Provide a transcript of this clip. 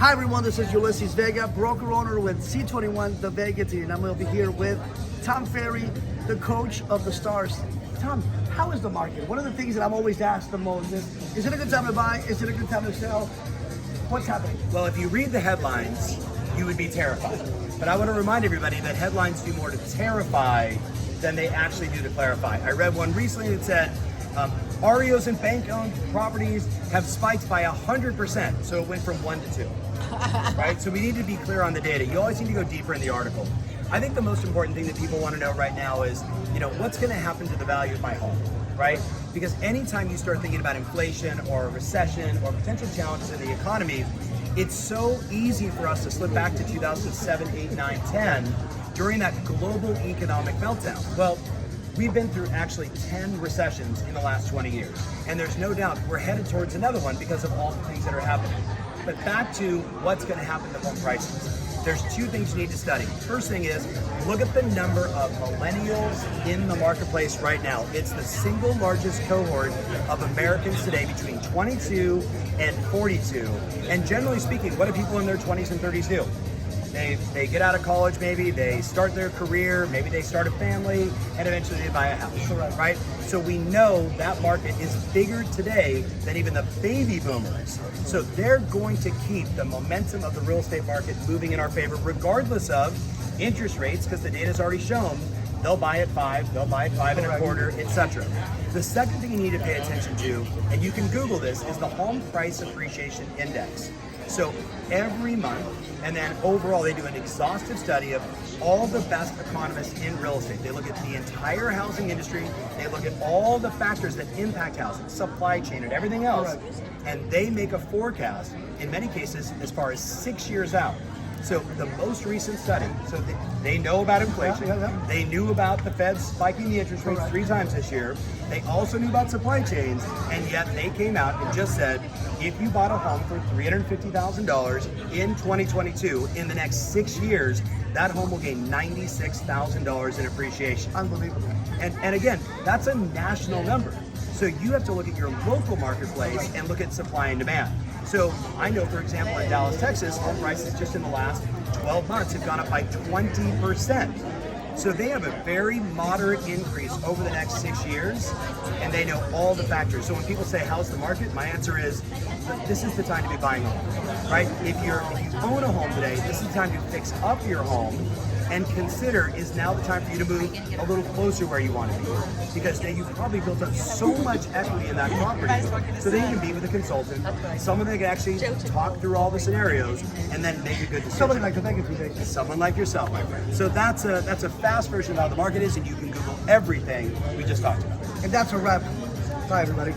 Hi everyone, this is Ulises Vega, broker owner with C21 The Vega team, and I'm going to be here with Tom Ferry, the coach of the Stars. Tom, how is the market? One of the things that I'm always asked the most is it a good time to buy? Is it a good time to sell? What's happening? Well, if you read the headlines, you would be terrified. But I want to remind everybody that headlines do more to terrify than they actually do to clarify. I read one recently that said, REOs and bank-owned properties have spiked by 100%, so it went from 1 to 2. Right? So we need to be clear on the data. You always need to go deeper in the article. I think the most important thing that people want to know right now is, what's going to happen to the value of my home, right? Because anytime you start thinking about inflation or a recession or potential challenges in the economy, it's so easy for us to slip back to 2007, 8, 9, 10 during that global economic meltdown. Well, we've been through actually 10 recessions in the last 20 years. And there's no doubt we're headed towards another one because of all the things that are happening. But back to what's going to happen to home prices. There's two things you need to study. First thing is, look at the number of millennials in the marketplace right now. It's the single largest cohort of Americans today between 22 and 42. And generally speaking, what do people in their 20s and 30s do? They get out of college, maybe they start their career, maybe they start a family, and eventually they buy a house, right? So we know that market is bigger today than even the baby boomers. So they're going to keep the momentum of the real estate market moving in our favor, regardless of interest rates, because the data's already shown they'll buy at 5, they'll buy at 5.25, etc. The second thing you need to pay attention to, and you can Google this, is the Home Price Appreciation Index. So every month, and then overall, they do an exhaustive study of all the best economists in real estate. They look at the entire housing industry, they look at all the factors that impact housing, supply chain, and everything else, and they make a forecast, in many cases, as far as 6 years out. So the most recent study, so they know about inflation, they knew about the Fed spiking the interest rates 3 times this year, they also knew about supply chains, and yet they came out and just said, if you bought a home for $350,000 in 2022, in the next 6 years, that home will gain $96,000 in appreciation. Unbelievable. And again, that's a national number. So you have to look at your local marketplace and look at supply and demand. So I know, for example, in Dallas, Texas, home prices just in the last 12 months have gone up by 20%. So they have a very moderate increase over the next 6 years, and they know all the factors. So when people say, how's the market? My answer is, this is the time to be buying a home, right? If you own a home today, this is the time to fix up your home and consider, is now the time for you to move a little closer where you want to be. Because then you've probably built up so much equity in that property, so then you can be with a consultant, someone that can actually talk through all the scenarios and then make a good decision. Someone like the Vega team. Someone like yourself, my friend. So that's a fast version of how the market is, and you can Google everything we just talked about. And that's a wrap. Bye everybody.